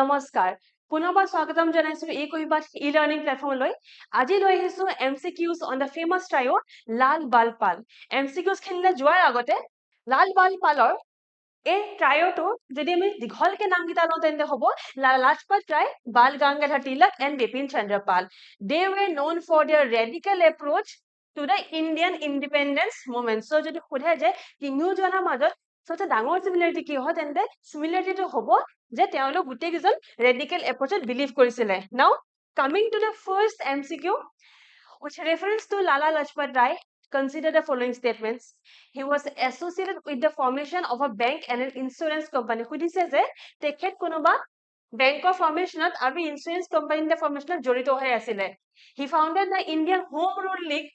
নমস্কাৰ পুনৰবাৰ স্বাগতম জনাইছো eKuhipath e-learning platform লৈ আজি লৈ আহিছো MCQs on the famous trio LAL-BAL-PAL MCQs খিনিলে যোৱাৰ আগতে LAL-BAL-PALৰ এই ট্ৰায়োটো যদি আমি দীঘলকে নাম কিটা লওঁ তেন্তে হ'ব Lala Lajpat Rai, Bal Gangadhar Tilak and Bipin Chandra Pal. They were known for their radical approach to the Indian independence movement. So যদি সোধে যে তিনিওজনৰ মাজত সবচেয়ে ডাঙৰ সিমিলাৰিটি কি হয় তেন্তে সিমিলাৰিটিটো হ'ব যে তেওঁলোক গোটেইকেইজন radical approachত বিলিভ কৰিছিলে. Now coming to the first MCQ with reference to Lala Lajpat Rai, consider the following statements. He was associated with the formation of a bank and an insurance company. সুধিছে যে তেখেত কোনোবা বেংকৰ ফৰ্মেশনত আৰু insurance কোম্পানীৰ ফৰ্মেশনত জড়িত হৈ আছিলে. He founded the Indian Home Rule League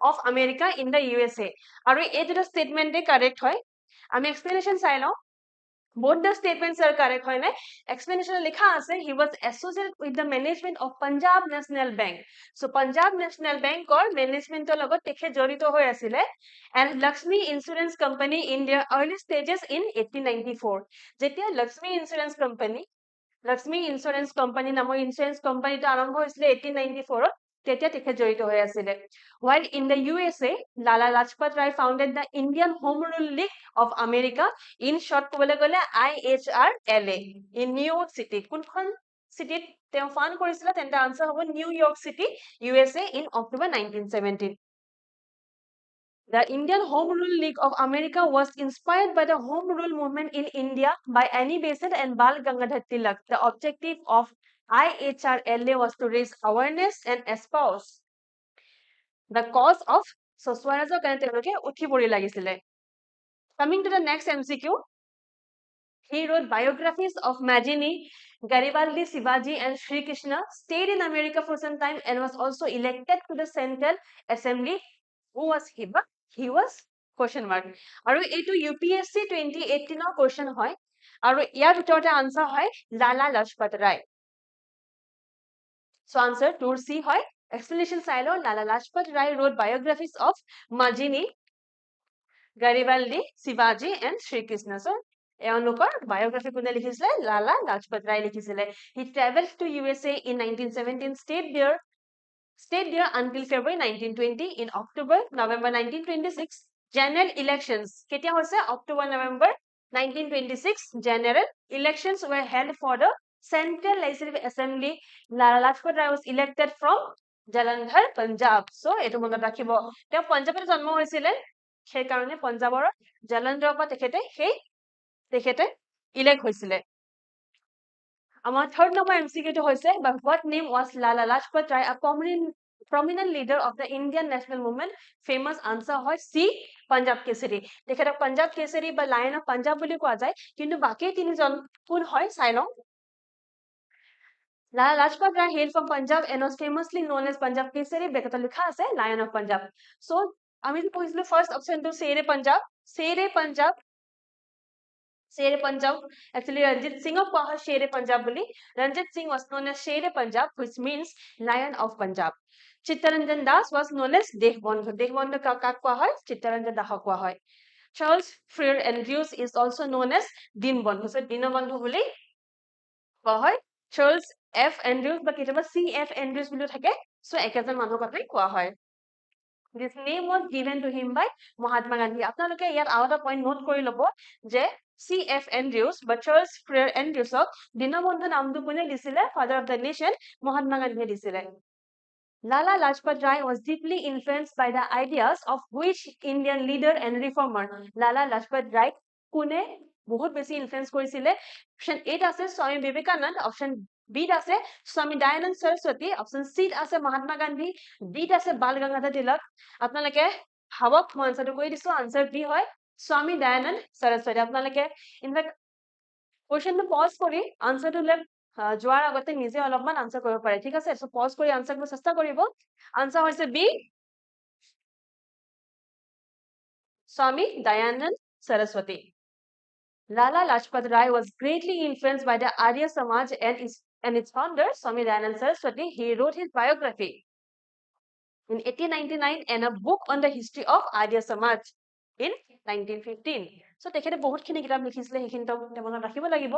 of America in the USA. আৰু এই দুটা স্টেটমেন্টে কারেক্ট হয়. আমি এক্সপ্লেনেশন চাই লওঁ. Both the statements are correct হয় না. Explanation লিখা আছে he was associated with the management of Punjab National Bank. So Punjab National Bank or management লগত তেখেত জড়িত হৈ আছিলে and Lakshmi Insurance Company in their early stages in 1894. যেতিয়া Lakshmi Insurance Company নামৰ ইন্সুৰেন্স কোম্পানীটো আৰম্ভ হৈছিলে 1894 তেতিয়া তেখেত জড়িত হৈ আছিলে. While in the USA, Lala Lajpat Rai founded the Indian Home Rule League of America, in short ক'বলৈ গ'লে IHRLA in New York City. কোনখন চিটিত তেওঁ ফাউণ্ড কৰিছিলে তেন্তে আনসাৰ হ'ব New York City, USA in October 1917. The Indian Home Rule League of America was inspired by the Home Rule movement in India by Annie Besant and Bal Gangadhar Tilak. The objective of IHRLA was to raise awareness and espouse the cause of Swarajya কাৰণে তেওঁলোকে উঠি পৰি লাগিছিলে. Coming to the next MCQ, he wrote biographies of Majini, Garibaldi, Shivaji and Sri Krishna, stayed in America for some time and was also elected to the Central Assembly. Who was he? But he was question mark. আৰু এইটো UPSC 2018 ৰ question হয় আৰু ইয়াৰ ভিতৰতে answer হয় Lala Lajpat Rai. So answer 2C হয়. Explanation চাই লওঁ. Lala Lajpat Rai wrote biographies of Majini, Garibaldi, Shivaji and Sri Krishna. So এওঁলোকৰ biography কোনে লিখিছিলে? Lala Lajpat Rai লিখিছিলে. He traveled to USA in 1917, stayed there until February 1920. In November 1926, general elections. কেতিয়া হৈছে? October-November 1926, general elections were held for the Central Legislative Assembly. Lala Lajpat Rai was elected from Jalandhar, Punjab. So এটো মনত ৰাখিব. তেওঁ পঞ্জাৱত জন্ম হৈছিলে সেই কাৰণে পঞ্জাৱৰ জালন্ধাৰৰ পৰা তেখেতে ইলেক্ট হৈছিলে. Our third number MCQ to hoise, but what name was Lala Lajpat Rai, a prominent leader of the Indian national movement? Famous answer hoy C, Punjab Kesari. Dekheta Punjab Kesari ba Lion of Punjab boli koa jay, kintu baki tinijon kun hoy silong. Lala Lajpat Rai hailed from Punjab and was famously known as Punjab Kesari. Bekata likha ase Lion of Punjab. So ami pohislo first option to Sere Punjab. Actually Ranjit Singh of Paha Shere Punjab boli. Ranjit Singh was known as Shere Punjab, which means Lion of Punjab. Chittaranjan Das was known as Dekhbandhu. Dekhbandhu ka kwa hoy? Chittaranjan Das kwa hoy. Charles Freer Andrews is also known as Dinbandhu. So Dinabandhu boli kwa hoy. Charles F Andrews ba kitaba CF Andrews boli thake. So ekajon manu ka kwa hoy. This name was given to him by Mahatma Gandhi. আপোনালোকে ইয়াত আৰু এটা point note কৰি ল'ব যে CF Andrews বা Charles Freer Andrewsক Dinabandhu নামটো কোনে দিছিলে? Father of the nation Mahatma Gandhi দিছিলে. Lala Lajpat Rai was deeply influenced by the ideas of which Indian leader and reformer? Lala Lajpat Rai কোনে বহুত বেছি ইনফ্লুয়েন্স কৰিছিলে? Option A আছে স্বামী বিবেকানন্দ, option B আছে স্বামী দয়ানন্দ সৰস্বতী, option C আছে Mahatma Gandhi, D আছে বাল গংগাধৰ তিলক. আপোনালোকে ভাবক মই আনসাৰটো কৈ দিছো. আনসাৰ B হয় স্বামী দয়ানন্দ সৰস্বতী. আপোনালোকে ইনফেক্ট কোৱেশ্চনটো পজ কৰি আনসাৰটো যোৱাৰ আগতে নিজে অলপমান আনসাৰ কৰিব পাৰে. ঠিক আছে? সো পজ কৰি আনসাৰ কৰিব চেষ্টা কৰিব. আনসাৰ হৈছে B, স্বামী Dayanand Saraswati. Lala Lajpat Rai was greatly influenced by the Arya Samaj and its founder, Swami Dayanand Saraswati. He wrote his biography in 1899 and a book on the history of Arya Samaj. in 1915. So তেখেতে বহুতখিনি কিতাপ লিখিছিলে সেইখিনি তো মনত ৰাখিব লাগিব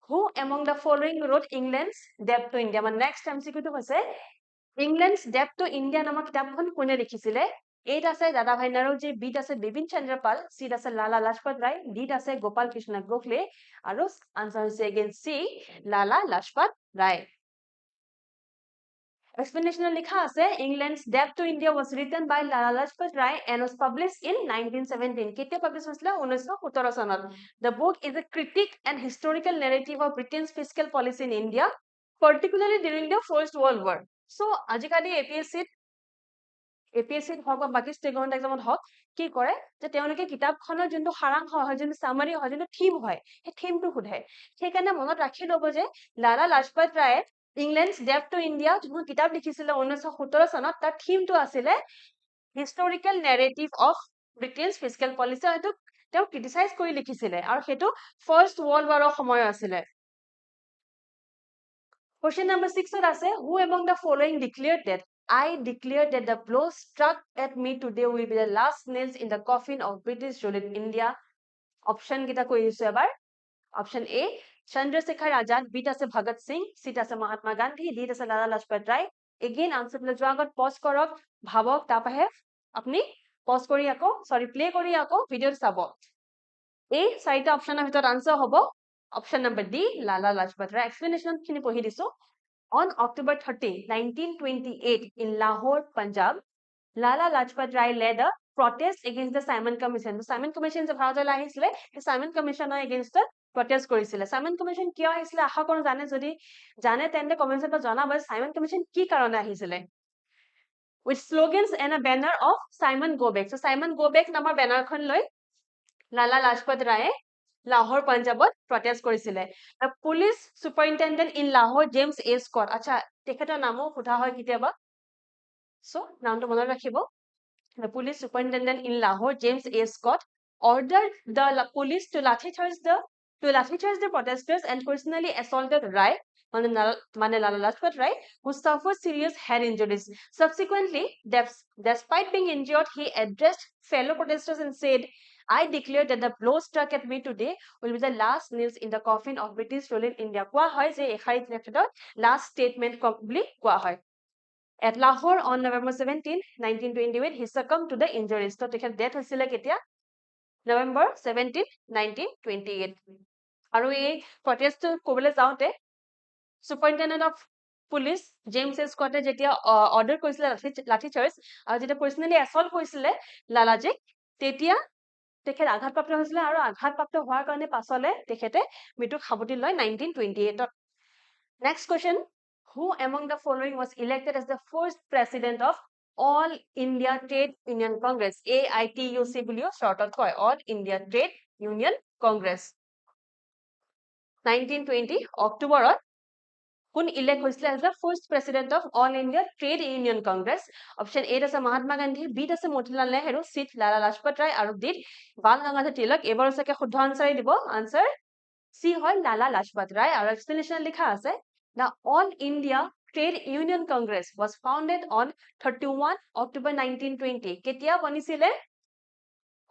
who among the following wrote England's debt to India মানে next MCQ টো হৈছে England's debt to India নামৰ কিতাপখন কোনে লিখিছিলে এত আছে দাদাভাই নৰজি বিত আছে বিপিন চন্দ্ৰ পাল সিত আছে লালা লাজপত ৰায় ডিত আছে গোপাল কৃষ্ণ গোখলে আৰু আনসাৰ হৈছে again C Lala Lajpat Rai Explanation likha ase England's debt to India was written by Lala Lajpat Rai and was published in 1917. Ketia published hoisile 1917 sonot. The book is a critique and historical narrative of Britain's fiscal policy in India, particularly during the First World War. So ajikali APSC হক বা বাকি state government এক্সামত হক কি কৰে যে তেওঁলোকে কিতাপখনৰ যোনটো সাৰাংশ হয় যোনটো সামাৰি হয় যোনটো থিম হয় সেই থিমটো সোধে সেইকাৰণে মনত ৰাখি ল'ব যে লালা লাজপত ৰায়ে England's debt to India যোনটো কিতাপ লিখিছিলে 1917 চনত তাৰ থিমটো আছিলে historical narrative of Britain's fiscal policy হয়তো তেওঁ ক্ৰিটিসাইজ কৰি লিখিছিলে আৰু সেইটো ফাৰ্ষ্ট ওয়াৰ্ল্ড ওয়াৰৰ সময় আছিলে Question number 6 আছে who among the following declared that I declare that the blow struck at me today will be the last nails in the coffin of British rule in India. Option kita koi disu ebar. Option A, Chandrasekhar Azad, B ase Bhagat Singh, C ase Mahatma Gandhi, D ase Lala Lajpat Rai. Again answer pile joa agot pause korok, bhabok tapahe apni pause kori ako, sorry play kori ako video sabo. A চাৰিটা অপশনৰ ভিতৰত answer হ'ব option number D Lala Lajpat Rai explanation খিনি পঢ়ি দিছো On October 30, 1928 in Lahore, Punjab, Lala Lajpat Rai led a protest against the Simon Commission. The Simon Commission যে ভাৰতলৈ আহিছিলে সেই Simon Commission against the protest কৰিছিলে Simon Commission কিয় আহিছিলে আশা কৰোঁ জানে যদি জানে তেন্তে কমেন্টছত জনাব Simon Commission কি কাৰণে আহিছিলে With slogans and a banner of Simon Go Back. So Simon Go Back নামৰ বেনাৰখন লৈ Lala Lajpat Rai Lahore, Punjabot protest কৰিছিলে The police superintendent in Lahore, James A. Scott. আচ্ছা তেখেতৰ নামো সোধা হয় কেতিয়াবা So নামটো মনত ৰাখিব The police superintendent in Lahore, James A. Scott, ordered the police to lathi charge the protesters and personally assaulted Rai, Lala Lajpat Rai, who suffered serious head injuries. Subsequently, despite being injured, he addressed fellow protesters and said, I declare that the blow struck at me today will be the last nails in the coffin of British rule in India. কোৱা হয় যে এখাৰিত লেখতৰ last statement বুলি কোৱা হয় At Lahore on November 17, 1928, he succumbed to the injuries. So, তেখেত death হৈছিলে কেতিয়া? November 17, 1928. আৰু এই protest ক'বলৈ যাওঁতে Superintendent of Police James A. Scott যেতিয়া order কৰিছিলে লাঠি চাৰ্জ আৰু যেতিয়া personally assault কৰিছিলে লালাজীক তেতিয়া তেখেত আঘাতপ্ৰাপ্ত হৈছিলে আৰু আঘাতপ্ৰাপ্ত হোৱাৰ কাৰণে পাছলে তেখেতে মৃত্যুক সাবটি লয় 1928 Next question Who among the following was elected as the first president of All India Trade Union Congress AITUC বুলিও shortত কয় All India Trade Union Congress 1920 অক্টোবৰত কোন elect হৈছিলে as the first president of All India Trade Union Congress option A আছে Mahatma Gandhi B আছে Motilal Nehru C Lala Lajpat Rai আৰু D Bal Gangadhar Tilak এবাৰ সকে শুদ্ধ answer দিব answer C হয় Lala Lajpat Rai আৰু explanation লিখা আছে The All India Trade Union Congress was founded on 31 October 1920. কেতিয়া বনিছিলে?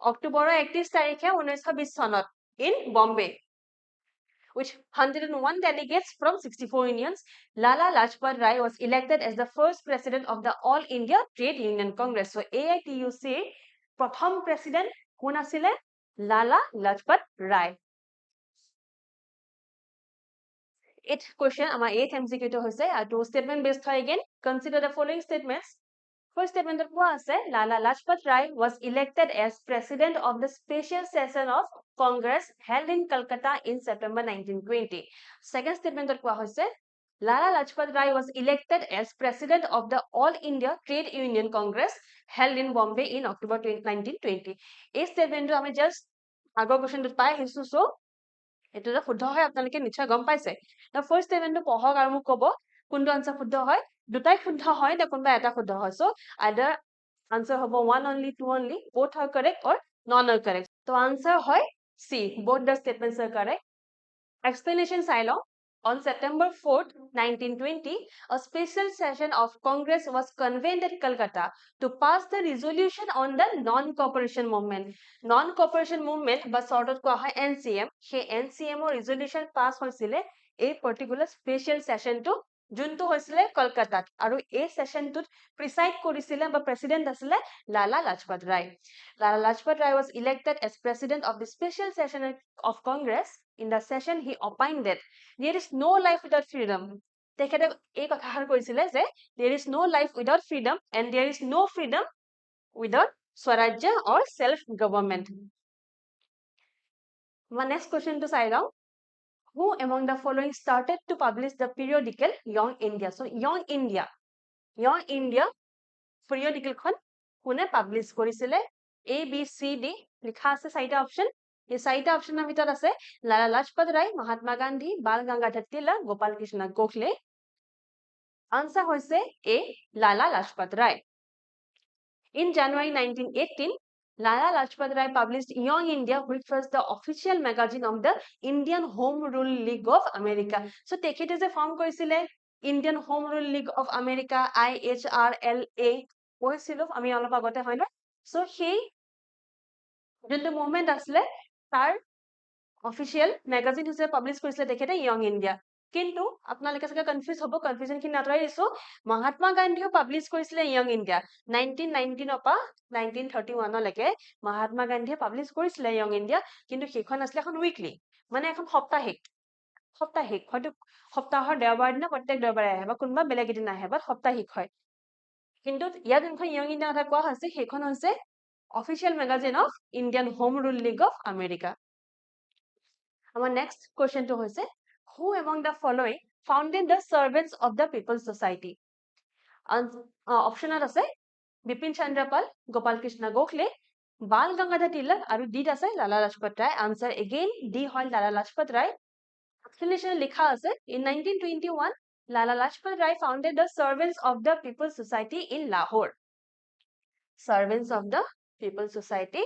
অক্টোবৰৰ 31 তাৰিখে 1920 চনত in Bombay. With 101 delegates from 64 unions, Lala Lajpat Rai was elected as the first president of the All India Trade Union Congress. So AITUC প্ৰথম president কোন আছিলে? Lala Lajpat Rai. 8th question আমাৰ 8th MCQ টো হৈছে আৰু statement based হয় again consider the following statements first statement কোৱা আছে Lala Lajpat Rai was elected as president of the special session of Congress held in Calcutta in September 1920 second statement কোৱা হৈছে Lala Lajpat Rai was elected as president of the All India Trade Union Congress held in Bombay in October 1920 এই statement আমি just আগৰ question টো পাই আহিছো so এটো যে শুদ্ধ হয় আপোনালোকে নিশ্চয় গম পাইছে the first statement টো পঢ়ক আৰু মোক ক'ব কোনটো আনসাৰ শুদ্ধ হয় দুটাই শুদ্ধ হয় না কোনবা এটা শুদ্ধ হয় so either answer হ'ব one only two only both are correct or none are correct so answer হয় C both the statements are correct explanation চাই লওঁ On September 4th, 1920, a special session of Congress was convened at Calcutta to pass the resolution on the non-cooperation movement. Non-cooperation movement বা শর্টত কোৱা হয় NCM, সেই NCM ৰ resolution pass হৈছিলে এই particular special sessionটো যোনটো হৈছিলে কলকাতাত আৰু এই sessionটোত preside কৰিছিলে বা president আছিলে Lala Lajpat Rai. Lala Lajpat Rai was elected as president of the special session of Congress. In the session, he opined that there is no life without freedom. তেখেতে এই কথাষাৰ কৈছিলে যে there is no life without freedom and there is no freedom without swarajya or self-government. My next question to চাই লওঁ. Who among the following started to publish the periodical Young India? So Young India periodical খন কোনে publish কৰিছিলে? A, B, C, D লিখা আছে চাৰিটা option. এই চাৰিটা অপচনৰ ভিতৰত আছে লালা লাজপত ৰায়, মহাত্মা গান্ধী, বাল গংগাধৰ তিলক, গোপাল কৃষ্ণ গোখলে. আনসাৰ হৈছে A, Lala Lajpat Rai. In January 1918, Lala Lajpat Rai published Young India, which was the official magazine of the Indian Home Rule League of America. So তেখেতে যে ফৰ্ম কৰিছিলে Indian Home Rule League of America, IHRLA, পঢ়িছিলো আমি অলপ আগতে হয় ন? So সেই যোনটো মুভমেন্ট আছিলে তাৰ অফিচিয়েল মেগাজিন হিচাপে পাবলিছ কৰিছিলে তেখেতে Young India. কিন্তু আপোনালোকে চাগে কনফিউজ হ'ব, কনফিউজনখিনি আঁতৰাই দিছো. মহাত্মা গান্ধীও পাবলিছ কৰিছিলে Young India 1919 পৰা 1931 লৈকে মহাত্মা গান্ধীয়ে পাবলিছ কৰিছিলে Young India, কিন্তু সেইখন আছিলে এখন উইকলি, মানে এখন সাপ্তাহিক হয়তো সপ্তাহৰ দেওবাৰ দিনা প্ৰত্যেক দেওবাৰে আহে বা কোনোবা বেলেগ এদিন আহে, বাট সাপ্তাহিক হয়. কিন্তু ইয়াত যোনখন Young India কথা কোৱা হৈছে সেইখন হৈছে official magazine of Indian home rule league of America. Our next question to hoise, who among the following founded the Servants of the People's Society? Option আছে Bipin Chandra Pal, Gopal Krishna Gokhale, Bal Gangadhar Tilak aru D আছে Lala Lajpat Rai. Answer again D hoy Lala Lajpat Rai. Explanation likha ase in 1921 Lala Lajpat Rai founded the Servants of the People's Society in Lahore. Servants of the People's Society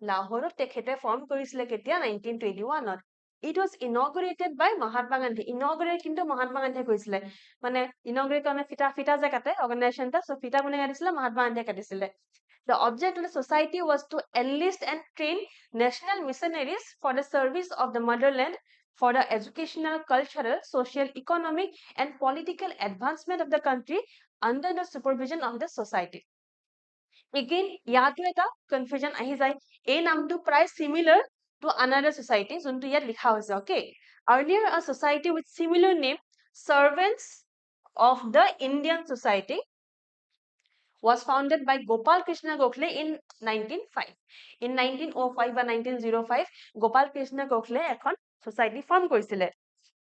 Lahore tekhete form korisile ketia 1921 It was inaugurated by Mahatma Gandhi. Inaugurate কিন্তু Mahatma Gandhi কৈছিলে, মানে inaugurate মানে ফিটা যে কাটে organization টা, so ফিটা কোনে কাটিছিলে? Mahatma Gandhi কাটিছিলে. The object of the society was to enlist and train national missionaries for the service of the motherland, for the educational, cultural, social, economic and political advancement of the country under the supervision of the society. Again, ইয়াতো এটা confusion আহি যায়. এই নামটো প্ৰায় similar to another society, যোনটো ইয়াত লিখা হৈছে. Okay, earlier a society with similar name, Servants of the Indian Society, was founded by Gopal Krishna Gokhale in 1905. In 1905 বা 1905 Gopal Krishna Gokhale এখন society form কৰিছিলে,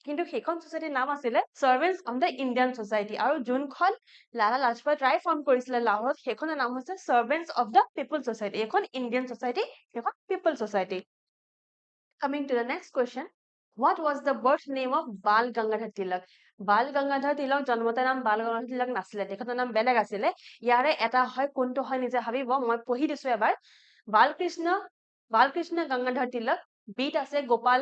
কিন্তু সেইখন society নাম আছিলে Servants of the Indian Society, আৰু যোনখন Lala Lajpat Rai form কৰিছিলে লাহোৰত সেইখনৰ নাম হৈছে Servants of the People's Society. এখন Indian Society, এখন People's Society. Coming to the next question, what was the birth name of Bal Gangadhar Tilak? Bal Gangadhar Tilak জন্মতে নাম Bal Gangadhar Tilak নাছিলে, তেখেতৰ নাম বেলেগ আছিলে. ইয়াৰে এটা হয় কোনটো হয় নিজে ভাবিব, মই পঢ়ি দিছো এবাৰ. বালকৃষ্ণ গংগাধৰ তিলক, বিত আছে গোপাল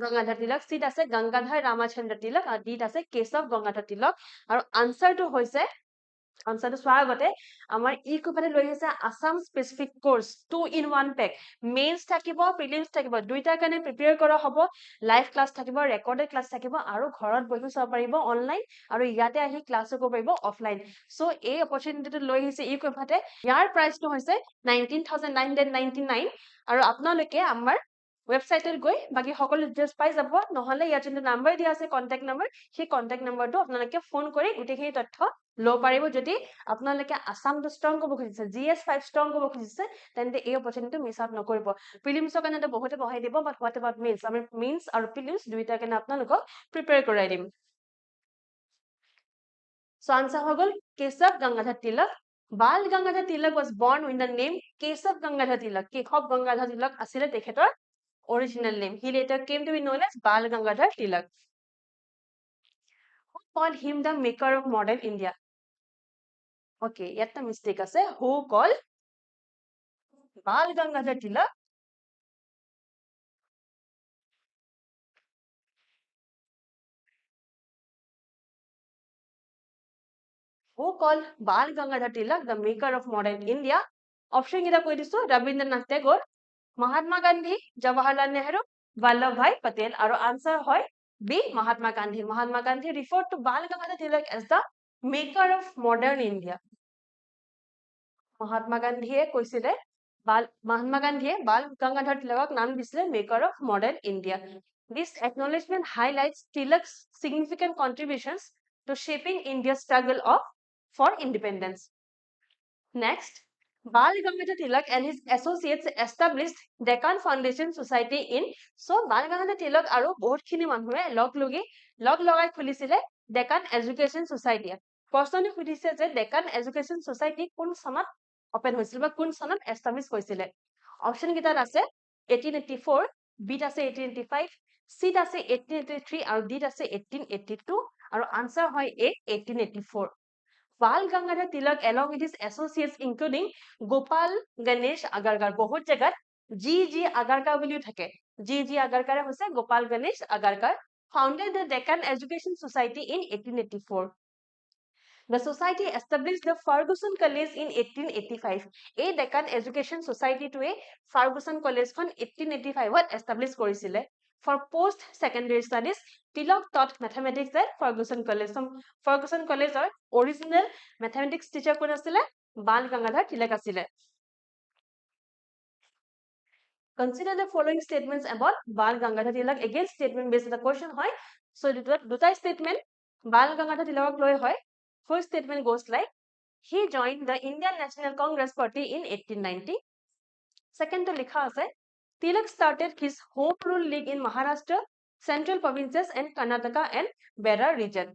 গংগাধৰ তিলক, চিত আছে গংগাধৰ ৰামচন্দ্ৰ তিলক, আৰু ডিত আছে কেশৱ গংগাধৰ তিলক. আৰু আনসাৰটো হৈছে আনসাৰটো চোৱাৰ আগতে আমাৰ eKuhipath লৈ আহিছে Assam specific course 2 in 1 pack. Mains থাকিব, প্ৰিলিমছ থাকিব, দুইটাৰ কাৰণে প্ৰিপেয়াৰ কৰা হ'ব. লাইভ ক্লাছ থাকিব, ৰেকৰ্ডেড ক্লাছ থাকিব, আৰু ঘৰত বহি চাব পাৰিব অনলাইন, আৰু ইয়াতে আহি ক্লাছ কৰিব পাৰিব অফলাইন. সো এই অপৰচুনিটিটো লৈ আহিছে eKuhipath. ইয়াৰ প্ৰাইচটো হৈছে 19,999, আৰু আপোনালোকে আমাৰ ৱেবসাইটত গৈ বাকি সকলো ডিটেইলছ পাই যাব. নহলে ইয়াত যোনটো নাম্বাৰ দিয়া আছে কন্টাক্ট নাম্বাৰ, সেই কন্টাক্ট নাম্বাৰটো আপোনালোকে ফোন কৰি গোটেইখিনি তথ্য লব পাৰিব. যদি আপোনালোকে আসামটো ষ্ট্ৰং কৰিব খুজিছে, GS5 ষ্ট্ৰং কৰিব খুজিছে, তেন্তে এই অপৰচুনিটি মিছ আউট নকৰিব. প্ৰিলিমছৰ কাৰণে বহুতে বহাই দিব, বাট হোৱাট এবাউট মেইনছ, আমি মেইনছ আৰু প্ৰিলিমছ দুইটাৰ কাৰণে আপোনালোকক প্ৰিপেয়াৰ কৰাই দিম. সো আনসাৰ হৈ গল Keshab Gangadhar Tilak. Bal Gangadhar Tilak was born with the name Keshav Gangadhar Tilak. Keshav Gangadhar Tilak asile tekhetor original name. He later came to be known as Bal Gangadhar Tilak. Who called him the maker of modern India? Okay, yet the mistake ase. Who called Bal Gangadhar Tilak Who called Bal Gangadhar Tilak the maker of modern India? Option kita koi diso Rabindranath Tagore, Mahatma Gandhi, Jawaharlal Nehru, Vallabhbhai Patel. Aro answer hoy B. Mahatma Gandhi. Mahatma Gandhi referred to Bal Gangadhar Tilak as the maker of modern India. Mahatma Gandhi koisile Mahatma Gandhi Bal Gangadhar Tilak naam disile maker of modern India. This acknowledgement highlights Tilak's significant contributions to shaping India's struggle for independence. Next, Bal Gangadhar Tilak and his associates established Deccan Foundation Society in Bal Gangadhar Tilak aru bahut khini manhue log lagai khulisile Deccan Education Society. Personally khudise je Deccan Education Society kun sanat open hoisil ba kun sanat establish hoisile. Option kitat ase 1884, B ase 1885, C ase 1883 aru D ase 1882 aru answer hoy A 1884. Bal Gangadhar Tilak along with his associates including Gopal Ganesh Agarkar bahut jagat G Agarkar buliu thake. G Agarkar hoise Gopal Ganesh Agarkar founded the Deccan Education Society in 1884. The society established the Ferguson College in 1885. A Deccan Education Society to a Ferguson College from 1885 what established korisile. For post-secondary studies, Tilak taught mathematics at Ferguson College. Ferguson College or original mathematics teacher kon asile Bal Gangadhar Tilak asile. Consider the following statements about Bal Gangadhar Tilak. Again, statement based on the question hoy. So, duta statement Bal Gangadhar Tilak loi hoy. First statement goes like, he joined the Indian National Congress Party in 1890. Second to likha ase, Tilak started his Home Rule League in Maharashtra, Central Provinces and Karnataka and Berar region.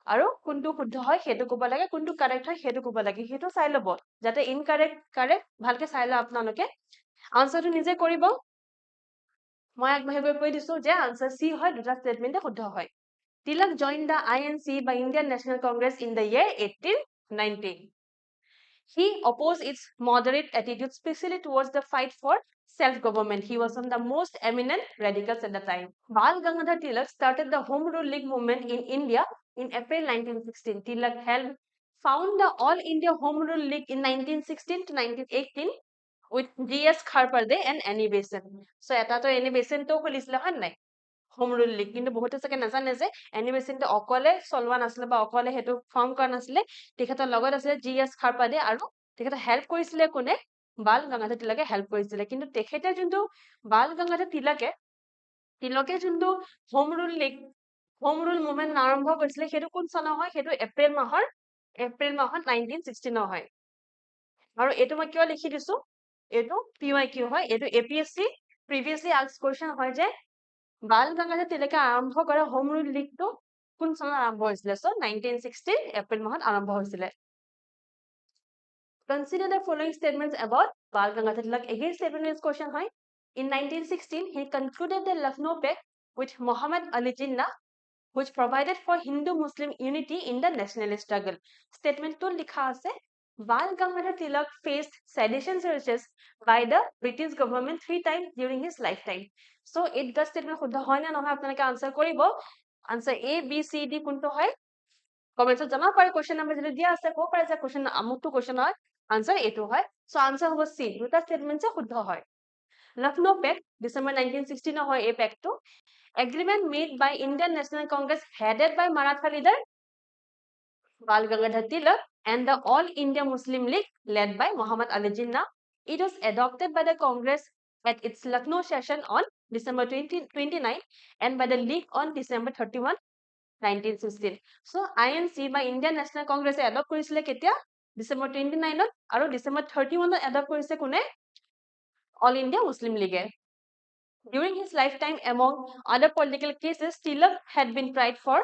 Aru kuntu shuddha hoy hetu koba lage, kuntu correct hoy hetu koba lage. Hetu sai lobo. Jate incorrect correct bhalke sai la apnaloke. Answer to nije koribo. Moi agbahi goi koi disu je answer C hoy duta statement e shuddha hoy. Tilak joined the INC by Indian National Congress in the year 1890. He opposed its moderate attitude, especially towards the fight for self-government. He was one of the most eminent radicals at the time. Bal Gangadhar Tilak started the Home Rule League movement in India in April 1916. Tilak helped found the All India Home Rule League in 1916 to 1918 with G.S. Kharparde and Annie Besant. So, eta to Annie Besant to khulisile han nai. Home Rule League কিন্তু বহুতে চাগে নাজানে যে এনিমেশনটো অকলে চলৱা নাছিলে বা অকলে হেতু ফৰ্ম কৰা নাছিলে তেখেতৰ লগত আছিলে জিএস খাৰপাদে আৰু তেখেতে হেল্প কৰিছিলে কোনে বাল গংগাধৰ তিলকে হেল্প কৰিছিলে কিন্তু তেখেতে যোনটো বাল গংগাধৰ তিলকে যোনটো হোম ৰুল মুভমেন্ট আৰম্ভ কৰিছিলে হেতু কোন চন হয় হেতু এপ্ৰিল মাহৰ 1916 হয় আৰু এটো মই কিয় লিখি দিছো এটো PYQ হয় এটো APSC previously asked question হয় যে Bal Gangadhar Tilake আৰম্ভ কৰা হোম ৰুল লীগটো কোন চনত আৰম্ভ হৈছিলে সো 1916 এপ্ৰিল মাহত আৰম্ভ হৈছিলে Consider the following statements about Bal Gangadhar Tilak. Again statement is question হয় In 1916 he concluded the Lucknow Pact with Muhammad Ali Jinnah which provided for Hindu-Muslim unity in the nationalist struggle. Statement 2 likha ase Bal Gangadhar Tilak faced sedition charges by the British government 3 times during his lifetime. So, it does statement shuddha hoy na nohoy apnalike answer koribo. Answer A, B, C, D kunto hoy. Comments jama pare question number jodi dia ase ko pare je question amuktu question hoy. Answer A to hoy. So, answer hobo C. Duta statement se shuddha hoy. Lucknow Pact, December 1916 hoy A pact to. Agreement made by Indian National Congress headed by Maratha leader Bal Gangadhar Tilak and the All India Muslim League led by Muhammad Ali Jinnah. It was adopted by the Congress at its Lucknow session on December 29 and by the League on December 31, 1916. So, INC by Indian National Congress adopt korisile ketia December 29 aru December 31 adopt korise kune All India Muslim League. During his lifetime, among other political cases, Tilak had been tried for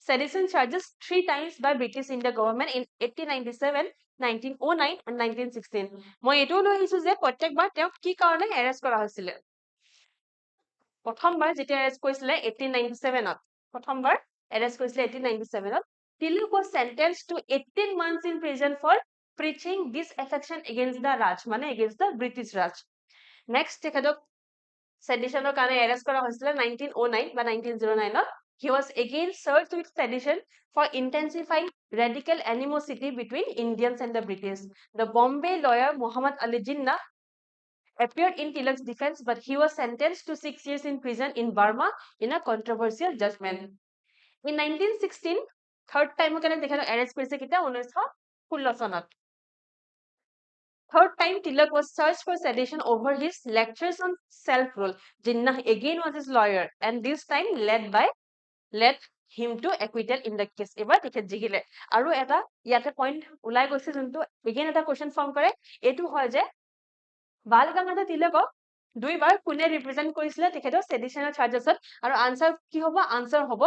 sedition charges 3 times by British India government in 1897, 1909 and 1916. মই এটো লৈ আহিছো যে প্ৰত্যেকবাৰ তেওঁক কি কাৰণে arrest কৰা হৈছিল প্ৰথমবাৰ যেতিয়া এৰেষ্ট কৰিছিল 1897 ত প্ৰথমবাৰ এৰেষ্ট কৰিছিল 1897 ত Tilak was sentenced to 18 months in prison for preaching disaffection against the Raj মানে against the British Raj. Next তেখেতক seditionৰ কাৰণে এৰেষ্ট কৰা হৈছিল 1909 বা 1909 ত He was again surged with sedition for intensifying radical animosity between Indians and the British. The Bombay lawyer Muhammad Ali Jinnah appeared in Tilak's defense, but he was sentenced to 6 years in prison in Burma in a controversial judgment. In 1916, third time arrest কৰিছে কেতিয়া 1916 চনত. Third time Tilak was charged for sedition over his lectures on self-rule. Jinnah again was his lawyer and this time led him to acquittal in the case. এবাৰ তেখেত জিকিলে আৰু এটা ইয়াতে point ওলাই গৈছে যোনটো again এটা কোৱেশ্চন ফৰ্ম কৰে এইটো হয় যে বাল গংগাধৰ তিলকক দুইবাৰ কোনে ৰিপ্ৰেজেন্ট কৰিছিলে তেখেতৰ সেডিশনৰ চাৰ্জেছত আৰু আনসাৰ কি হ'ব আনসাৰ হ'ব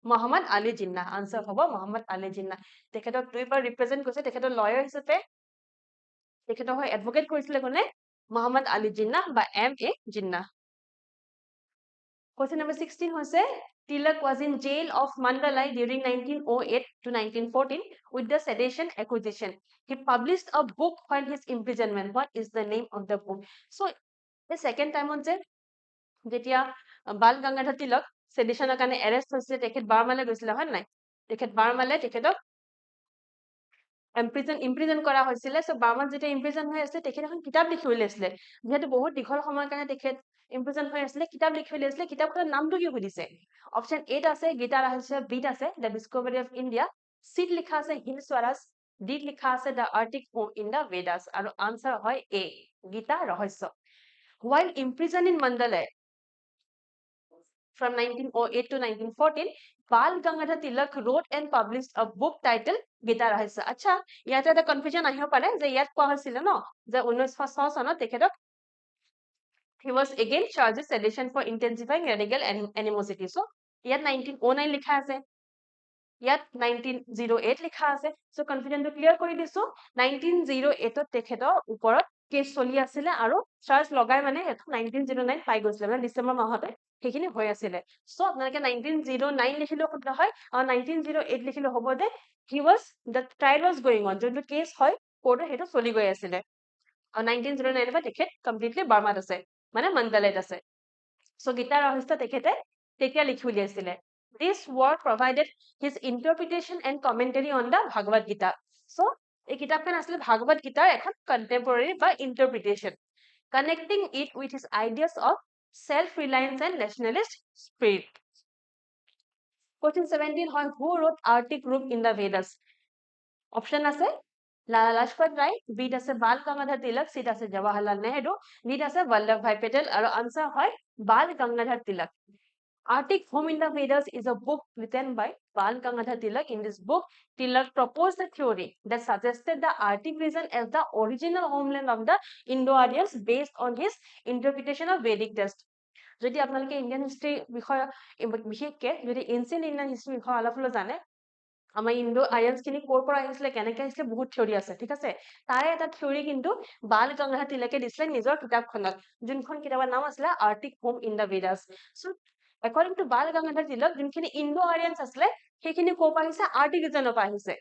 Muhammad Ali Jinnah. Answer হ'ব Muhammad Ali Jinnah. তেখেতক দুইবাৰ ৰিপ্ৰেজেন্ট কৰিছে তেখেতৰ লয়াৰ হিচাপে তেখেতৰ হৈ এডভোকেট কৰিছিলে কোনে Muhammad Ali Jinnah বা M.A. Jinnah. Question number 16 হৈছে Tilak was in jail of Mandalay during 1908 to 1914 with the sedition accusation. He published a book while his imprisonment. What is the name of the book? So, the second time on যেতিয়া Bal Gangadhar Tilak seditioner কাৰণে arrest হৈছিলে তেখেত বাৰমালে গৈছিলে হয় নাই তেখেত বাৰমালে তেখেতক imprison কৰা হৈছিলে সো বাৰমাত যেতিয়া imprison হৈ আছে তেখেত এখন কিতাপ লিখি উলিয়াইছিলে যেহেতু বহুত দীঘল সময় কাৰণে তেখেত imprison হৈ আছিলে কিতাপ লিখি উলিয়াইছিলে কিতাপখনৰ নামটো কি সুধিছে অপচন 8 আছে গীতা ৰহস্য বিট আছে the discovery of India C লিখা আছে হিল স্বৰাজ D লিখা আছে the Arctic home in the Vedas আৰু আনসাৰ হয় A গীতা ৰহস্য while imprisoned in Mandalay from 1908 to 1914, Bal Gangadhar Tilak wrote and published a book titled Gita Rahasya. Acha, yate the confusion ahibo pare je yat koa hoisile no je 1906 sonot tekhetok he was again charged with sedition for intensifying radical animosity. So, yat 1909 likha ase. Yat 1908 likha ase. So, confusion to clear kori disu. 1908 ot tekhetor uporot case চলি আছিলে আৰু charge লগাই মানে 1909 পাই গৈছিলে মানে ডিসেম্বৰ মাহতে সেইখিনি হৈ আছিল সো আপোনালোকে 1909 লিখিলো কথা হয় আৰু 1908 লিখিলো হ'ব যে he was the trial was going on যোনটো কেস হয় কোৰ্টে হেটো চলি গৈ আছিল আৰু 1909 বা তেখেত কমপ্লিটলি বাৰ্মাত আছে মানে মণ্ডালেত আছে সো গীতা ৰহস্য তেখেতে তেতিয়া লিখি উলিয়াইছিলে this work provided his interpretation and commentary on the Bhagavad Gita so এই কিতাপখন আসলে ভাগৱত গীতাৰ এখন কন্টেম্পৰাৰী বা ইন্টাৰপ্ৰিটেশন connecting it with his ideas of self-reliance and nationalist spirit. Question 17 হয় who wrote Arctic Group in the Vedas? Option আছে Lala Lajpat Rai, B আছে Bal Gangadhar Tilak, C আছে Jawaharlal Nehru, D আছে Vallabhbhai Patel আৰু answer হয় Bal Gangadhar Tilak. Arctic Home in the Vedas is a book written by Bal Gangadhar Tilak. In this book, Tilak proposed a theory that suggested the Arctic region as the original homeland of the Indo-Aryans based on his interpretation of Vedic text. যদি আপোনালোকে Indian history বিষয় বিশেষকে যদি ancient Indian history বিষয় অলপ হলো জানে আমাৰ ইন্দো আৰিয়ানছ খিনি ক'ৰ পৰা আহিছিলে কেনেকৈ আহিছিলে বহুত থিওৰি আছে ঠিক আছে তাৰে এটা থিওৰি কিন্তু বাল গংগাধৰ তিলকে দিছিলে নিজৰ কিতাপখনত যোনখন কিতাপৰ নাম আছিল arctic home in the Vedas so according to Bal Gangadhar Tilak যোনখিনি ইন্দো আৰিয়ানছ আছিলে সেইখিনি ক'ৰ পৰা আহিছে আৰ্টিক ৰিজনৰ পৰা আহিছে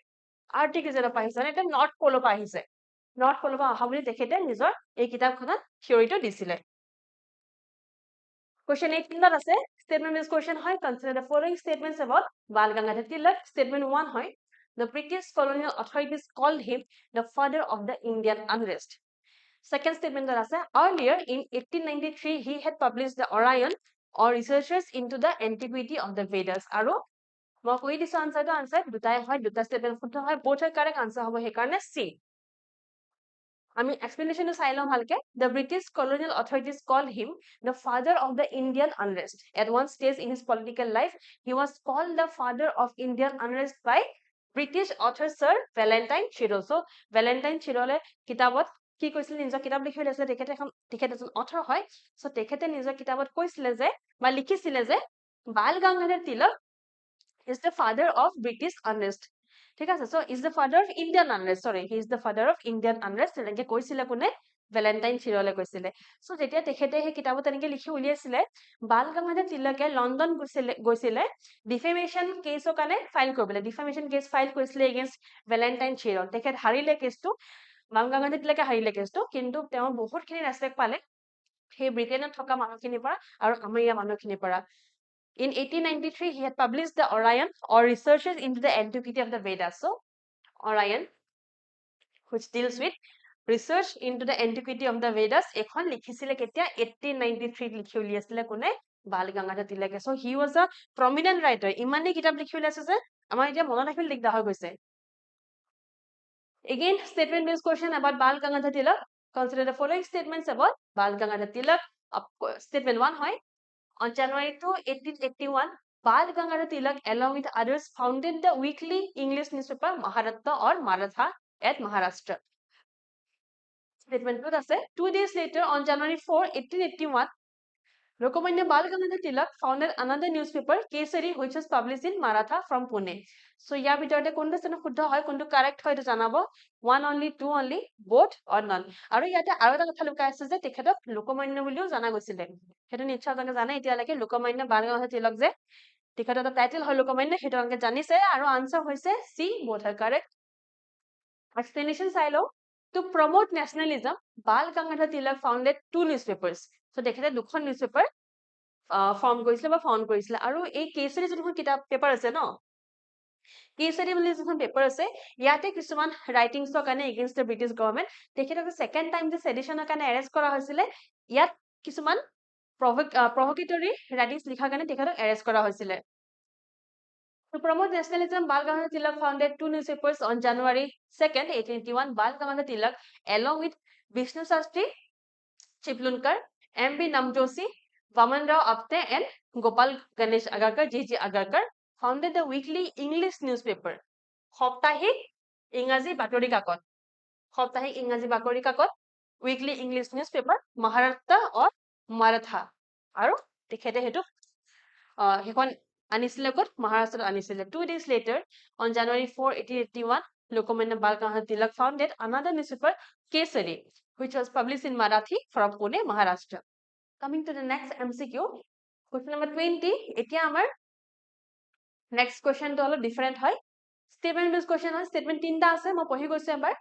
আৰ্টিক ৰিজনৰ পৰা আহিছে এটা নৰ্থ পলৰ পৰা আহিছে নৰ্থ পলৰ পৰা অহা বুলি তেখেতে নিজৰ এই কিতাপখনত থিওৰিটো দিছিলে Question 18 that আছে statement based question হয় consider the following statements about Bal Gangadhar Tilak statement 1 হয় the British colonial authorities called him the father of the Indian unrest second statement that আছে earlier in 1893 he had published the Orion or researches into the antiquity of the Vedas আৰু মই কৈ দিছো আনসাৰটো answer দুটাই হয় দুটা statement শুদ্ধ হয় both are correct answer হ'ব সেইকাৰণে C আমি explanation চাই লম ভালকে the British colonial authorities called him the father of the Indian unrest at one stage in his political life he was called the father of Indian unrest by British author Sir Valentine Chirol so Valentine Chirole কিতাবত কি কৈছিল নিজৰ কিতাপ লিখি লৈছিল তেখেতে এজন author হয় so তেখেতে নিজৰ কিতাবত কৈছিল যে বা লিখিছিল যে Bal Gangadhar Tilak is the father of British unrest ঠিক আছে so is the father of Indian unrest sorry he is the father of Indian unrest এনেকে কৈছিল কোনে ভ্যালেন্টাইন চিৰলে কৈছিলে সো যেতিয়া তেখেতে এই কিতাবত এনেকে লিখি উলিয়াইছিলে বাল গংগাধৰ তিলকে লণ্ডন গৈছিলে ডিফেমেশন কেছৰ কাৰণে ফাইল কৰিবলে ডিফেমেশন কেছ ফাইল কৰিছিলে এগেইনষ্ট ভ্যালেন্টাইন চিৰল তেখেত হাৰিলে কেছটো বাল গংগাধৰ তিলকে হাৰিলে কেছটো কিন্তু তেওঁ বহুতখিনি ৰেসপেক্ট পালে সেই ব্ৰিটেনত থকা মানুহখিনিৰ পৰা আৰু আমাৰ ইয়া মানুহখিনিৰ পৰা In 1893, he had published the Orion, or Researches into the Antiquity of the Vedas. So, Orion, which deals with research into the antiquity of the Vedas, এখন লিখিছিলে কেতিয়া 1893 লিখি উলিয়াইছিলে কোনে Bal Gangadhar তিলকে so he was a prominent writer ইমানেই কিতাপ লিখি উলিয়াইছে যে আমাৰ এতিয়া মনত ৰাখিব দিগদাৰ হৈ গৈছে again statement based question about Bal Gangadhar Tilak consider the following statements about Bal Gangadhar Tilak statement 1 হয় on January 2 1881 Bal Gangadhar Tilak along with others founded the weekly English newspaper Maharatna or Maratha at Maharashtra. Statement 2 আছে 2 days later on January 4 1881 Lokmanya Bal Gangadhar Tilak founded another newspaper Kesari which was published in Maratha from Pune. So ইয়াৰ ভিতৰতে কোনটো স্থান শুদ্ধ হয় কোনটো correct হয় এটা জানাব 1 only 2 only both or none আৰু ইয়াতে আৰু এটা কথা লুকাই আছে যে তেখেতক লোকমান্য বুলিও জানা গৈছিল হেতু নিশ্চয় আপোনালোকে জানে এতিয়ালৈকে লোকমান্য বাল গংগাধৰ তিলক যে তেখেতৰ এটা টাইটেল হয় লোকমান্য হেতু আপোনালোকে জানিছে আৰু আনসাৰ হৈছে সি both are correct explanation চাই লও To promote nationalism, Bal Gangadhar Tilak founded 2 newspapers. So, dekhete dukhon newspaper form korisile ba found korisile. Aru ei Kesari jokhon kitab paper ase no. Kesari boli jokhon paper ase, yate kisuman writings to kane against the British government. Dekhete second time the sedition kane arrest kora hoisile. Yat kisuman provocatory writings likha kane dekhetok arrest kora hoisile. To promote nationalism, Bal Gangadhar Tilak founded 2 newspapers on January 2nd, 1881. Bal Gangadhar Tilak, along with Vishnu Sastri, Chiplunkar, M.B. Namjoshi, Vaman Rao Apte, and Gopal Ganesh Agarkar, J.J. Agarkar, founded the weekly English newspaper, Hoptahik Ingazi Batori Kakot. Hoptahik Ingazi Batori Kakot, weekly English newspaper, Maharatha or Maratha. Aru, tekhete hetu, hekon anisile kot Maharashtra anisile 2 days later on January 4 1881 Lokmanya Bal Gangadhar Tilak founded another newspaper Kesari which was published in Marathi from Pune Maharashtra. Coming to the next MCQ question number 20 etia amar next question to all different hoy statement this question hoy statement 3 ta ase moi pohi goise ebar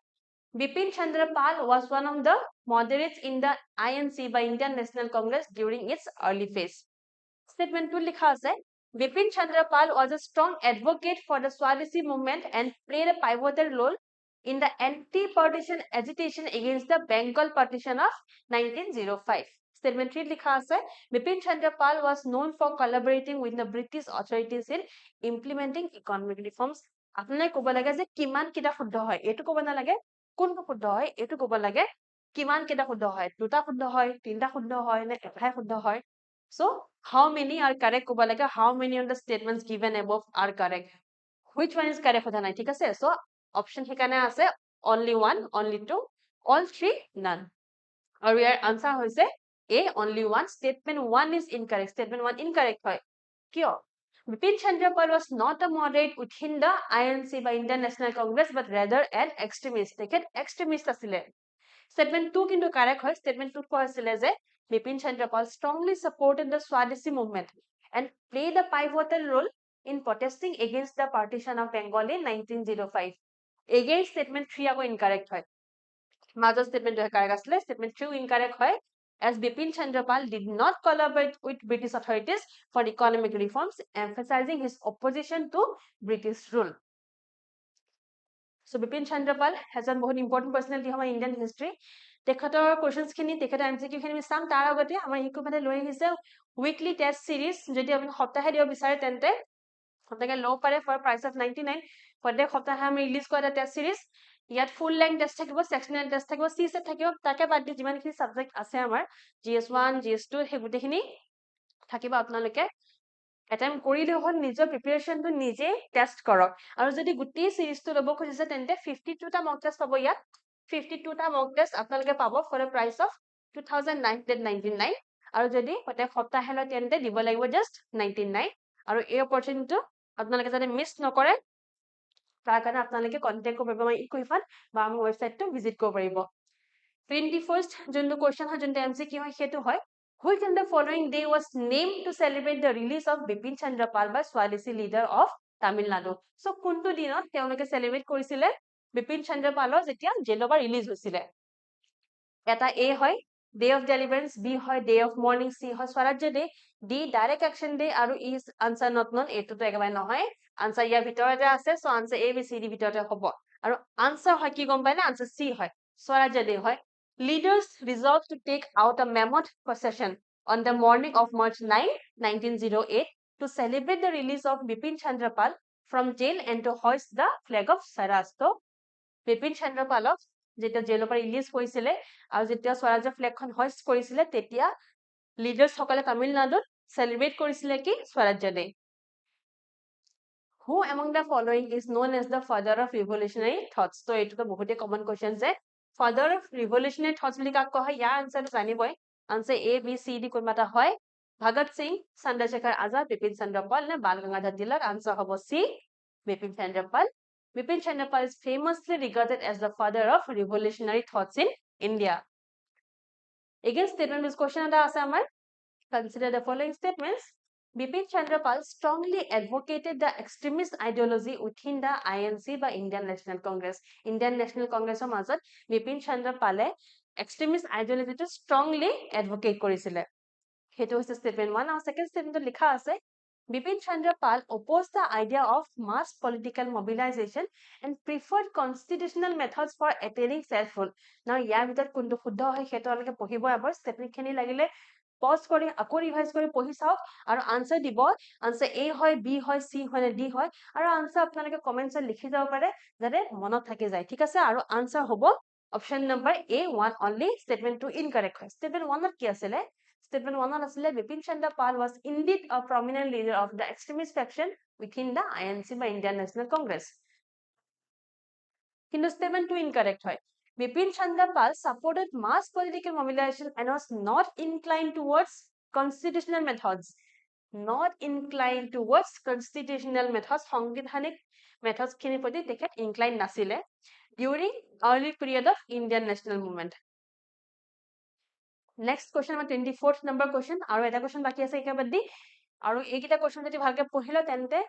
Bipin Chandra Pal was one of the moderates in the INC by Indian National Congress during its early phase. Statement 2 likha ase Bipin Chandra Pal was a strong advocate for the Swadesi movement and played a pivotal role in the anti-partition agitation against the Bengal partition of 1905. Statement 3 likha ase Bipin Chandra Pal was known for collaborating with the British authorities in implementing economic reforms. Apnai koba lage je kiman kita shuddho hoy etu koba na lage কোনটো শুদ্ধ হয় এটো কব লাগে কিমান কেটা শুদ্ধ হয় দুটা শুদ্ধ হয় তিনটা শুদ্ধ হয় নে এটাই শুদ্ধ হয় so how many are correct কব লাগে how many of the statements given above are correct which one is correct কথা নাই ঠিক আছে so option হেকানে আছে only one only two all three none আৰু ইয়াৰ answer হৈছে a only one statement 1 is incorrect statement 1 incorrect হয় কিয় Bipin Chandra Pal was not a moderate within the INC by Indian National Congress but rather an extremist. Tekhet extremist asile. Statement 2 kintu correct hoy. Statement 2 ko asile je Bipin Chandra Pal strongly supported the Swadesi movement and played a pivotal role in protesting against the partition of Bengal in 1905. Again statement 3 ago incorrect hoy. Major statement to correct asile. Statement 2 incorrect hoy. As Bipin Chandra Pal did not collaborate with British authorities for economic reforms, emphasizing his opposition to British rule. So Bipin Chandra Pal has a very important personality in Indian history. Tekhator questions khini, tekhator MCQ khini sam tar agate amar eKuhipath loi ahise weekly test series jodi apni hoptahe dio bisare tente hoptahe low pare for price of 99 for the hoptahe ami release kora test series ইয়াত ফুল length test থাকিব sectional test থাকিব she said থাকিব তাকে বাদ দি যিমানখিনি subject আছে আমাৰ GS1 GS2 হে গুটেখিনি থাকিব আপোনালোকে attempt কৰিলে হ'ল নিজৰ প্ৰিপাৰেচনটো নিজে টেস্ট কৰক আৰু যদি গুটি সিৰিজটো লব খুজিছে তেন্তে 52 টা মক টেস্ট পাব ইয়াত 52 টা মক টেস্ট আপোনালোকে পাব ফৰ a price of 2999 আৰু যদি পতে সপ্তাহে লয় তেন্তে দিব লাগিব just 99 আৰু এই অপৰচুনিটিটো আপোনালোকে যাতে মিস নকৰে তাৰ কাৰণে আপোনালোকে কন্টাক্ট কৰিব পাৰিব eKuhipath বা আমাৰ ওয়েবসাইটটো ভিজিট কৰিব পাৰিব 21st যোনটো কোৱেশ্চন হয় যোনটো MCQ হয় হেতু হয় Which in the following day was named to celebrate the release of Bipin Chandra Pal by Swadesi leader of Tamil Nadu? So, kuntu dinot teoloke celebrate korisile Bipin Chandra Palor jetia jailer ba release hoisile. Eta A hoy Day of Deliverance, B হয় Day of Mourning, C হয় Swarajya Day, D Direct Action Day, আৰু E is answer not known. এইটোতো একেবাৰে নহয়, answer ইয়াৰ ভিতৰতে আছে, so answer A, B, C, D ভিতৰতে হ'ব। আৰু answer হয় কি গম পাই না, answer C হয় Swarajya Day হয়। Leaders resolved to take out a mammoth procession on the morning of March 9, 1908 to celebrate the release of Bipin Chandra Pal from jail and to hoist the flag of Swaraj. So Bipin Chandra Palok যেতিয়া জেলৰ পৰা release কৰিছিলে আৰু যেতিয়া স্বৰাজ্য ফ্লেগখন হইষ্ট কৰিছিলে তেতিয়া লিডাৰ্স সকলে তামিলনাডুত সেলিব্ৰেট কৰিছিলে কি স্বৰাজ্য day. Who among the following is known as the father of revolutionary thoughts? তো এইটো বহুতে কমন কোৱেশ্চন যে father of revolutionary thoughts বুলি কাক কোৱা হয়, ইয়াৰ আনসাৰটো জানিবই। Answer A, B, C, D কোনবা এটা হয়। ভগত সিং, চন্দ্ৰশেখৰ আজাদ, বিপিন চন্দ্ৰ পাল নে বাল গংগাধৰ তিলক? আনসাৰ হ'ব C, Bipin Chandra Pal. Bipin Chandra Pal is famously regarded as the father of revolutionary thoughts in India. Again, statement based question eta ase amar. Consider the following statements. Bipin Chandra Pal strongly advocated the extremist ideology within the INC by Indian National Congress. Indian National Congress or মাজত Bipin Chandra Pal extremist ideology to strongly advocate korisile. Hetu hoise statement 1 আৰু second statement likha ase Bipin Chandra Pal opposed the idea of mass political mobilization and preferred constitutional methods for attaining self-rule. Now, ইয়াৰ ভিতৰত কোনটো শুদ্ধ হয় হেতু আপোনালোকে পঢ়িব এবাৰ statement খিনি লাগিলে pause কৰি আকৌ ৰিভাইজ কৰি পঢ়ি চাওক আৰু আনসাৰ দিব। আনসাৰ A হয়, B হয়, C হয় নে D হয়, আৰু আনসাৰ আপোনালোকে কমেন্টছত লিখি যাব পাৰে যাতে মনত থাকি যায়, ঠিক আছে। আৰু আনসাৰ হ'ব option number A, 1 only, statement 2 incorrect হয়। statement 1 ত কি আছিলে? Statement 1 asile Bipin Chandra Pal was indeed a prominent leader of the extremist faction within the INC by Indian National Congress. Kintu statement 2 incorrect hoy. Bipin Chandra Pal supported mass political mobilization and was not inclined towards constitutional methods. Not inclined towards constitutional methods, সংবিধানিক methods খিনি প্ৰতি তেখেত inclined নাছিলে during early period of Indian national movement. Next question number 24th number question. আৰু এটা question বাকি আছে একেবাৰে দি আৰু এইকেইটা question যদি ভালকে পঢ়িলে তেন্তে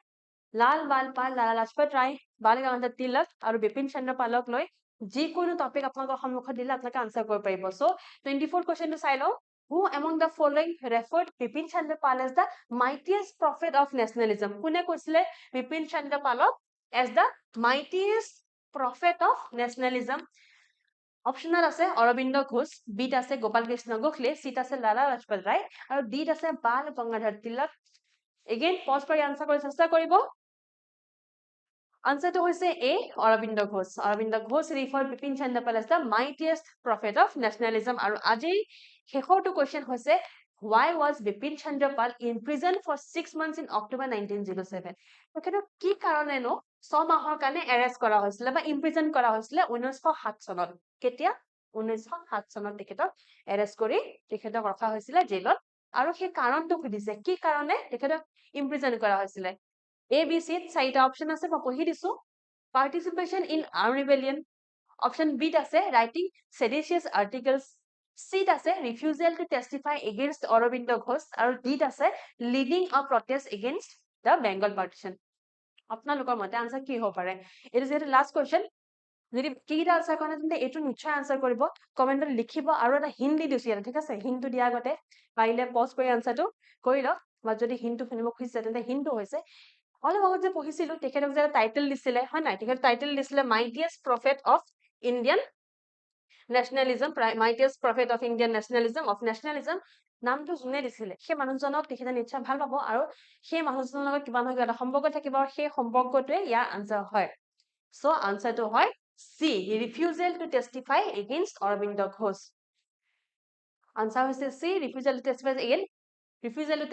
লাল বাল পাল, লালা লাজপত ৰায়, বাল গংগাধৰ তিলক আৰু বিপিন চন্দ্ৰ পালক লৈ যিকোনো টপিক আপোনালোকৰ সন্মুখত দিলে আপোনালোকে আনসাৰ কৰিব পাৰিব। সো 24th question টো চাই লওঁ। Who among the following referred Bipin Chandra Pal as the mightiest prophet of nationalism? কোনে কৈছিলে বিপিন চন্দ্ৰ পালক as the mightiest prophet of nationalism? Optional আছে অৰবিন্দ ঘোষ, বিত আছে গোপাল কৃষ্ণ গোখলে, সিত আছে লালা লাজপত ৰায় আৰু ডিত আছে বাল গংগাধৰ তিলক। এগেইন পজ কৰি আনসাৰ কৰি চেষ্টা কৰিব। Answer to hoise A, Aurobindo Ghosh. Aurobindo Ghosh referred Bipin Chandra Pal as the mightiest prophet of nationalism. Aru aji hekor to question hoise why was Bipin Chandra Pal imprisoned for 6 months in October 1907? Ekheto ki karone no 6 mahor kane arrest kora hoisile ba imprison kora hoisile 1907 sonot. Ketia 1907 sonot tekhetok arrest kori tekhetok rakha hoisile jailot aru he karon to khudise ki karone tekhetok imprison kora hoisile. A, B, C, চাৰিটা option আছে মই পঢ়ি দিছো। Participation in armed rebellion. Option B আছে writing seditious articles. C আছে refusal to testify against Aurobindo Ghosh আৰু D আছে leading a protest against the Bengal partition. আপোনালোকৰ মতে আনসাৰ কি হ'ব পাৰে? It is the last question. যদি কিটা আনসাৰ কৰে তেন্তে এটো নিশ্চয় আনসাৰ কৰিব, কমেন্টত লিখিব আৰু এটা হিন্ট দি দিছো ইয়াত, ঠিক আছে। হিন্টটো দিয়া আগতে পাৰিলে পজ কৰি আনসাৰটো কৰি লওক বা যদি হিন্টটো শুনিব খুজিছে তেন্তে হিন্টটো হৈছে অলপ আগত যে পঢ়িছিলো তেখেতক যে টাইটেল দিছিলে হয় নাই, তেখেত টাইটেল দিছিলে mightiest prophet of Indian nationalism, mightiest prophet of Indian nationalism নামটো যোনে দিছিলে সেই মানুহজনক তেখেতে নিশ্চয় ভাল পাব আৰু সেই মানুহজনৰ লগত কিবা নহয় কিবা এটা সম্পৰ্ক থাকিব আৰু সেই সম্পৰ্কটোৱে ইয়াৰ আনসাৰ হয়। সো আনসাৰটো হয় C, refusal to testify against Aurobindo Ghosh. Answer হৈছে C, refusal to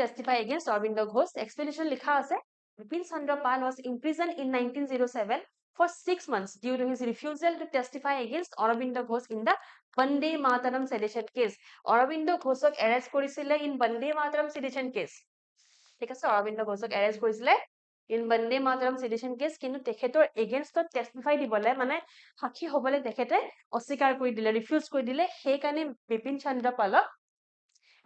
testify against Aurobindo Ghosh. Explanation লিখা আছে Bipin Chandra Pal was imprisoned in 1907 for 6 months due to his refusal to testify against Aurobindo Ghosh in the Vande Mataram sedition case. Aurobindo Ghoshok arrest korisile in Vande Mataram sedition case. ঠিক আছে, Aurobindo Ghoshok arrest korisile in Vande Mataram sedition case, কিন্তু তেখেতৰ against testify দিবলে মানে সাক্ষী হবলে তেখেতে অস্বীকাৰ কৰি দিলে, ৰিফিউজ কৰি দিলে, সেই কাৰণে বিপিন চন্দ্ৰ পালক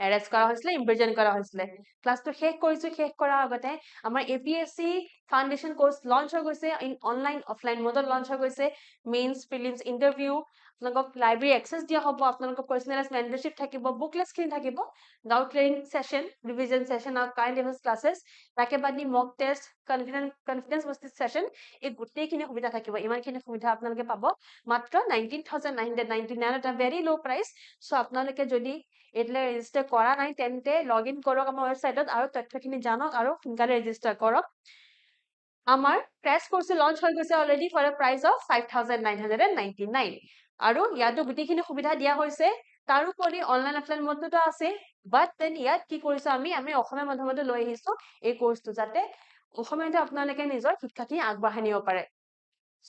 এৰেষ্ট কৰা হৈছিলে ইম্প্ৰিজন কৰা হৈছিলে ক্লাছটো শেষ কৰিছো শেষ কৰাৰ আগতে আমাৰ APSC ফাউণ্ডেশ্যন কোৰ্স লঞ্চ হৈ গৈছে ইন অনলাইন অফলাইন মোডত লঞ্চ হৈ গৈছে মেইনছ প্ৰিলিমছ ইন্টাৰভিউ আপোনালোকক লাইব্ৰেৰী এক্সেছ দিয়া হ'ব আপোনালোকক পাৰ্সোনালাইজ মেন্টৰশ্বিপ থাকিব বুকলেটছ খিনি থাকিব ডাউট ক্লিয়াৰিং সেশন ৰিভিজন সেশন আৰু কাৰেন্ট এফেয়াৰ্স ক্লাसेছ তাকে বাদি মক টেষ্ট কনফিডেন্স বুষ্টিং সেশন এই গোটেইখিনি সুবিধা থাকিব ইমানখিনি সুবিধা আপোনালোকে পাব মাত্ৰ 19,999 এটা ভেৰি লো প্ৰাইচ সো আপোনালোকে যদি এটলে ৰেজিষ্টাৰ কৰা নাই তেন্তে লগইন কৰক আমাৰ ওয়েবসাইটত আৰু তথ্যখিনি জানক আৰু সোনকালে ৰেজিষ্টাৰ কৰক আমাৰ ক্ৰেশ কোৰ্স লঞ্চ হৈ গৈছে already for a price of 5,999 আৰু ইয়াতো গুটিখিনি সুবিধা দিয়া হৈছে তাৰোপৰি অনলাইন অফলাইন মোডটো আছে বাট দেন ইয়াত কি কৰিছো আমি অসমীয়া মাধ্যমতে লৈ আহিছো এই কোৰ্সটো যাতে অসমীয়াতে আপোনালোকে নিজৰ শিক্ষাখিনি আগবঢ়াই নিব পাৰে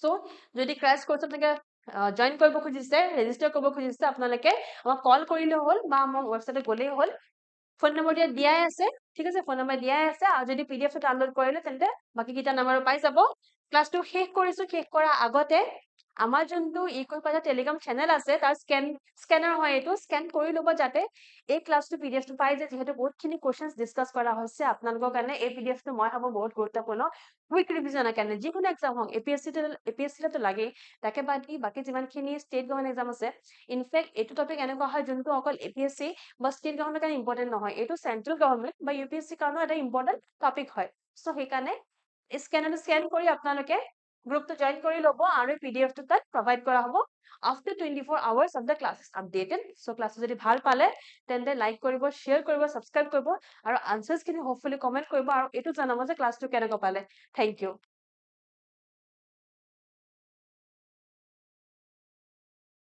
সো যদি ক্ৰেশ কোৰ্সত আপোনালোকে জয়েন কৰিব খুজিছে ৰেজিষ্টাৰ কৰিব খুজিছে আপোনালোকে আমাক কল কৰিলে হ'ল বা আমাৰ ওয়েবসাইটে গ'লেই হ'ল ফোন নম্বৰ দিয়াই আছে ঠিক আছে ফোন নম্বৰ দিয়াই আছে আৰু যদি পিডিএফ টো ডাউনলোড কৰিলে তেন্তে বাকি কিটা নম্বৰ পাই যাব ক্লাছটো শেষ কৰিছো শেষ কৰাৰ আগতে আমাৰ যোনটো eKuhipath টেলিগ্ৰাম চেনেল আছে তাৰ স্ক্যানাৰ হয় এটো স্ক্যান কৰি লব যাতে এই ক্লাছটো পিডিএফ টো পাই যে যেহেতু বহুতখিনি কোৱেশ্চনছ ডিসকাস কৰা হৈছে আপোনালোকৰ কাৰণে এই পিডিএফ টো মই ভাবো বহুত গুৰুত্বপূৰ্ণ কুইক ৰিভিজনৰ কাৰণে যিকোনো এক্সাম হওক APSC তো লাগে তাকে বাকি যিমানখিনি ষ্টেট গভৰ্ণমেণ্ট এক্সাম আছে ইনফেক্ট এটো টপিক এনেকুৱা হয় যোনটো অকল APSC বা ষ্টেট গভৰ্ণমেণ্টৰ কাৰণে ইম্পৰ্টেন্ট নহয় এটো সেন্ট্ৰেল গভৰ্ণমেণ্ট বা UPSC কাৰণে এটা ইম্পৰ্টেন্ট টপিক হয় সো সেইকাৰণে স্ক্যানাৰটো স্ক্যান কৰি আপোনালোকে গ্ৰুপটো জয়েন কৰি লব আৰু পিডিএফ টো তাত প্ৰভাইড কৰা হ'ব after 24 hours of the classes updated so class যদি ভাল পালে তেন্তে লাইক কৰিব শেয়াৰ কৰিব সাবস্ক্ৰাইব কৰিব আৰু আনসাৰছ খিনি হোপফুলি কমেন্ট কৰিব আৰু এটো জনাব যে ক্লাছটো কেনেকৈ পালে থ্যাংক ইউ